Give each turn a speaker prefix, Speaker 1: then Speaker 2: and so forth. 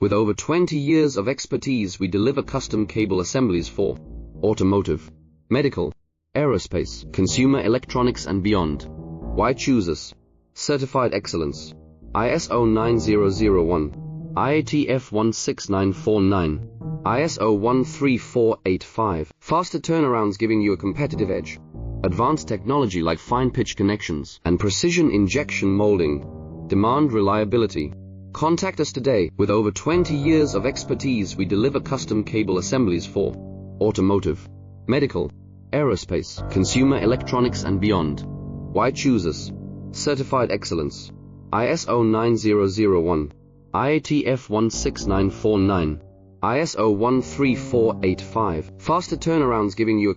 Speaker 1: With over 20 years of expertise, we deliver custom cable assemblies for automotive, medical, aerospace, consumer electronics and beyond. Why choose us? Certified excellence. ISO 9001, IATF 16949, ISO 13485. Faster turnarounds giving you a competitive edge. Advanced technology like fine pitch connections and precision injection molding. Demand reliability. Contact us today. With over 20 years of expertise, we deliver custom cable assemblies for automotive, medical, aerospace, consumer electronics and beyond. Why choose us? Certified excellence. ISO 9001, IATF 16949, ISO 13485. Faster turnarounds giving you a